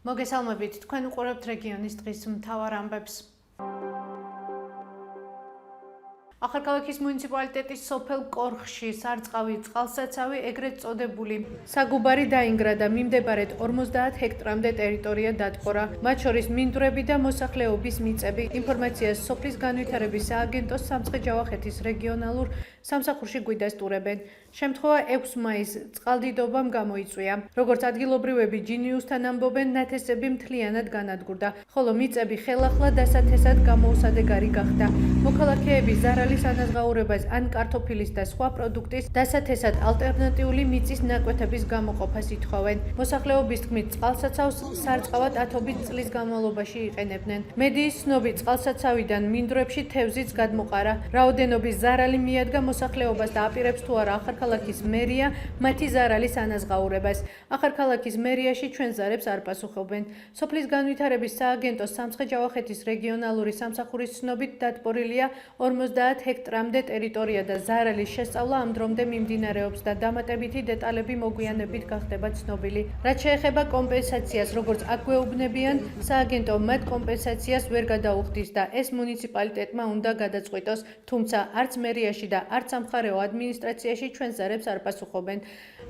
მოგესალმებით, თქვენ უყურებთ რეგიონის დღის მთავარ ამბებს. ახალქალაქის მუნიციპალიტეტის სოფელ კორხში სარწყავი წყალსაცავი ეგრეთ წოდებული საგუბარი დაინგრა და მიმდებარედ 50 ჰექტრამდე ტერიტორია დატყორა. მათ შორის მინდვრები და მოსახლეობის მიწები. ინფორმაციას სოფლის განვითარების სააგენტოს სამცხე-ჯავახეთის რეგიონალურ სამსახურში გვიდასტურებენ. შემთხვევა 6 მაისს წყალდიდობამ გამოიწვია. როგორც ადგილობრივები ჯინიუსთან ამბობენ, ნათესები მთლიანად განადგურდა, ხოლო მიწები ხელახლა დასათესად გამოუსადეგარი გახდა. მოქალაქეები ზარალის ანაზღაურებას ან კარტოფილის და სხვა პროდუქტის დასათესად ალტერნატიული მიწის ნაკვეთების გამოყოფას ითხოვენ. მოსახლეობის თქმით, წყალსაცავს სარწყავად 10 წლის განმავლობაში იყენებდნენ. მედიის ცნობით, წყალსაცავიდან მინდვრებში თევზიც გადმოყარა. რაოდენობის ზარალი მიადგა მოსახლეობას და აპირებს თუ არა ახალქალაქის მერია მათი ზარალის ანაზღაურებას. ახალქალაქის მერიაში ჩვენ ზარებს არ პასუხობენ. სოფლის განვითარების სააგენტოს სამცხე-ჯავახეთის რეგიონალური სამსახურის ცნობით დატბორილია 50 ჰექტრამდე ტერიტორია და ზარალის შესწავლა ამ დრომდე მიმდინარეობს და დამატებითი დეტალები მოგვიანებით გახდება ცნობილი. რაც შეეხება კომპენსაციას, როგორც აქ გვეუბნებიან, სააგენტო მათ კომპენსაციას ვერ გადაუხდის და ეს მუნიციპალიტეტმა უნდა გადაწყვიტოს, თუმცა არც მერიაში და არც სამხარეო ადმინისტრაციაში ჩვენ ზარებს არ პასუხობენ.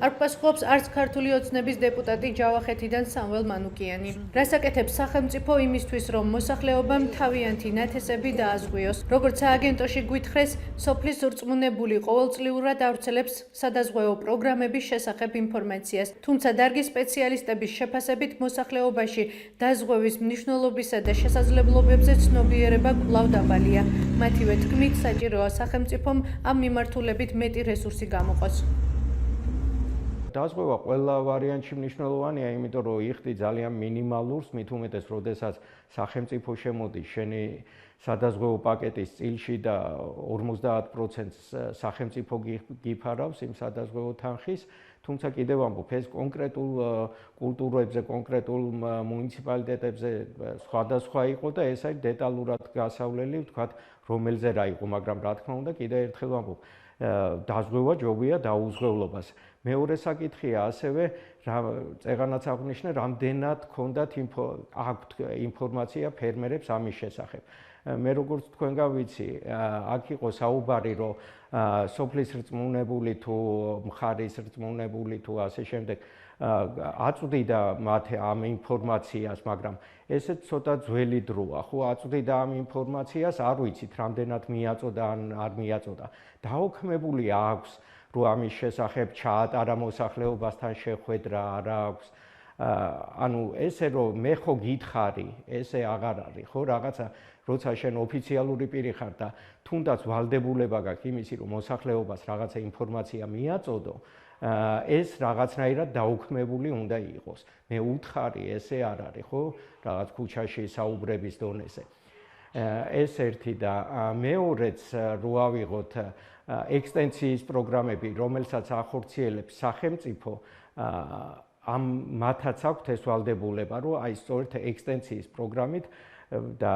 არ პასუხობს არც ქართული ოცნების დეპუტატი ჯავახეთიდან სამվել მანუკიანი. რას აკეთებს სახელმწიფო იმისთვის, რომ მოსახლეობამ თავიანთი ნათესები დააზღვიოს. როგორც სააგენტოში გვითხრეს, სოფლის რწმუნებული ყოველწლიურად ავრცელებს სადაზღვეო პროგრამების შესახებ ინფორმაციას. თუმცა დარგის სპეციალისტების შეფასებით მოსახლეობაში დაზღვევის მნიშვნელობისა და შესაძლებლობებზე ცნობიერება კვლავ დაბალია. მათივე თქმით, საჭიროა სახელმწიფომ ამ მიმართულებით მეტი რესურსი გამოყოს. დაზღვევა ყველა ვარიანტში მნიშვნელოვანია, იმიტომ რომ იხდი ძალიან მინიმალურს, მით უმეტეს, როდესაც სახელმწიფო შემოდის შენი სადაზღვეო პაკეტის წილში და 50%-ს სახელმწიფო გიფარავს იმ სადაზღვეო თანხის, თუმცა კიდევ ამბობ, ეს კონკრეტულ კულტურებზე, კონკრეტულ მუნიციპალიტეტებზე სხვადასხვა იყო და ეს არის დეტალურად გასავლელი, ვთქვათ, რომელზე რა იყო, მაგრამ რა თქმა უნდა, კიდევ ერთხელ ვამბობ, დაზღვევა ჯობია დაუზღვევლობას. მეორე საკითხია ასევე, წეღანაც აღნიშნე, რამდენად ჰქონდათ აქვთ ინფორმაცია ფერმერებს ამის შესახებ. მე როგორც თქვენგან ვიცი, აქ იყო საუბარი, რომ სოფლის რწმუნებული თუ მხარის რწმუნებული თუ ასე შემდეგ აწვდიდა მათ ამ ინფორმაციას, მაგრამ ესეც ცოტა ძველი დროა, ხო, აწვდიდა ამ ინფორმაციას, არ ვიცით რამდენად მიაწოდა ან არ მიაწოდა. დაოქმებული აქვს, რომ ამის შესახებ ჩაატარა მოსახლეობასთან შეხვედრა, არა აქვს. ანუ ესე რომ მე ხო გითხარი, ესე აღარ არის, ხო, რაღაცა როცა შენ ოფიციალური პირი ხარ და თუნდაც ვალდებულება გაქვს იმისი, რომ მოსახლეობას რაღაცა ინფორმაცია მიაწოდო, ეს რაღაცნაირად დაუქმებული უნდა იყოს. მე უთხარი, ესე არ არის, ხო, რაღაც ქუჩაში საუბრების დონეზე. ეს ერთი და მეორეც რო ავიღოთ ექსტენსიის პროგრამები, რომელსაც ახორციელებს სახელმწიფო, ამ მათაც აქვთ ეს ვალდებულება, რომ აი სწორედ ექსტენსიის პროგრამით და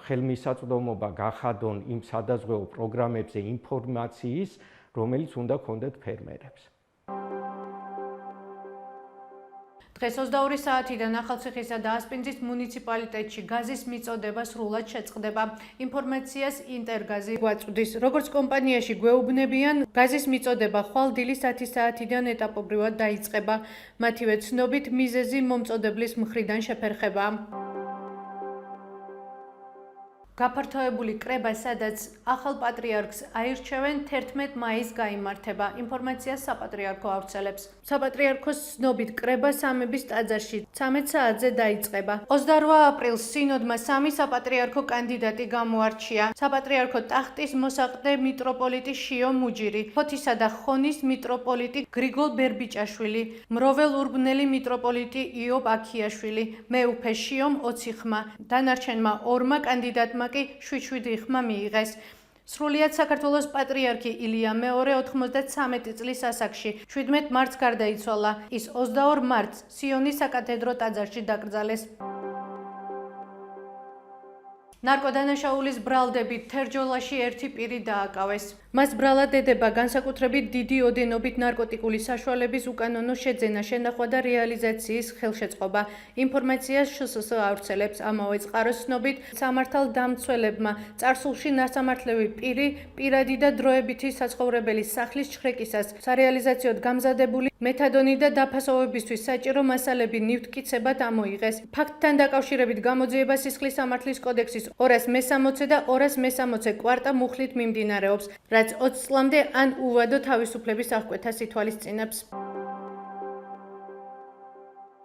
ხელმისაწვდომობა გახადონ იმ სადაზღვეო პროგრამებზე ინფორმაციის, რომელიც უნდა ჰქონდეთ ფერმერებს. დღეს 22 საათიდან ახალციხისა და ასპინძის მუნიციპალიტეტში გაზის მიწოდება სრულად შეწყდება. ინფორმაციას ინტერგაზი გვაწვდის. როგორც კომპანიაში გვეუბნებიან, გაზის მიწოდება ხვალ დილის 10 საათიდან ეტაპობრივად დაიწყება. მათივე ცნობით, მიზეზი მომწოდებლის მხრიდან შეფერხება. გაფართოებული კრება, სადაც ახალ პატრიარქს აირჩევენ, 11 მაისს გაიმართება. ინფორმაციას საპატრიარქო ავრცელებს. საპატრიარქოს ცნობით, კრება სამების ტაძარში 13 საათზე დაიწყება. 28 აპრილს სინოდმა 3 საპატრიარქო კანდიდატი გამოარჩია. საპატრიარქო ტახტის მოსაყდე მიტროპოლიტი შიო მუჯირი, ფოთისა და ხონის მიტროპოლიტი გრიგოლ ბერბიჭაშვილი, მროվել ურბნელი მიტროპოლიტი იობ აქიაშვილი, მეუფე შიომ 20 ხმა, დანარჩენმა 2 კანდიდატმა კი 7 ხმა მიიღეს. სრულიად საქართველოს პატრიარქი ილია მეორე 93 წლის ასაკში 17 მარტს გარდაიცვალა. ის 22 მარტს სიონის საკათედრო ტაძარში დაკრძალეს. ნარკოდანაშაულის ბრალდებით თერჯოლაში ერთი პირი დააკავეს. მას ბრალად ედება განსაკუთრებით დიდი ოდენობით ნარკოტიკული საშუალების უკანონო შეძენა, შენახვა და რეალიზაციის ხელშეწყობა. ინფორმაციას შსს ავრცელებს. ამავე წყაროს ცნობით, სამართალდამცველებმა წარსულში ნასამართლევი პირი პირადი და დროებითი საცხოვრებელი სახლის ჩხრეკისას სარეალიზაციოდ გამზადებული მეთადონი და დაფასოვებისთვის საჭირო მასალები ნივთკიცებად ამოიღეს. ფაქტთან დაკავშირებით გამოძიება სისხლის სამართლის კოდექსის 260 და 260 კვარტა მუხლით მიმდინარეობს, რაც 20 წლამდე ან უვადო თავისუფლების აღკვეთას ითვალისწინებს.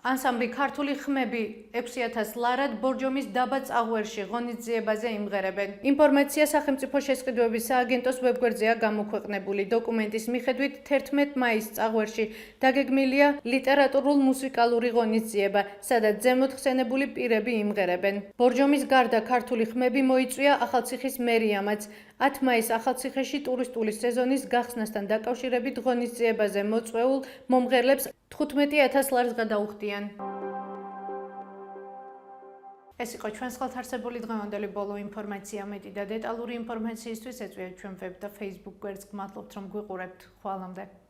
ანსამბლი ქართული ხმები 6000 ლარად ბორჯომის დაბა წაღვერში ღონისძიებაზე იმღერებენ. ინფორმაცია სახელმწიფო შესყიდვების სააგენტოს ვებგვერდზეა გამოქვეყნებული. დოკუმენტის მიხედვით 11 მაისს წაღვერში დაგეგმილია ლიტერატურულ-მუსიკალური ღონისძიება, სადაც ზემოთ ხსენებული პირები იმღერებენ. ბორჯომის გარდა ქართული ხმები მოიწვია ახალციხის მერიამაც. 10 მაისს ახალციხეში ტურისტული სეზონის გახსნასთან დაკავშირებით ღონისძიებაზე მოწვეულ მომღერლებს 15000 ლარს გადაუხდიან. ეს იყო ჩვენს ხელთ არსებული დღევანდელი ბოლო ინფორმაცია. მეტი და დეტალური ინფორმაციისთვის ეწვიეთ ჩვენ ვებ და Facebook გვერდს. გმადლობთ რომ გვიყურებთ. ხვალამდე.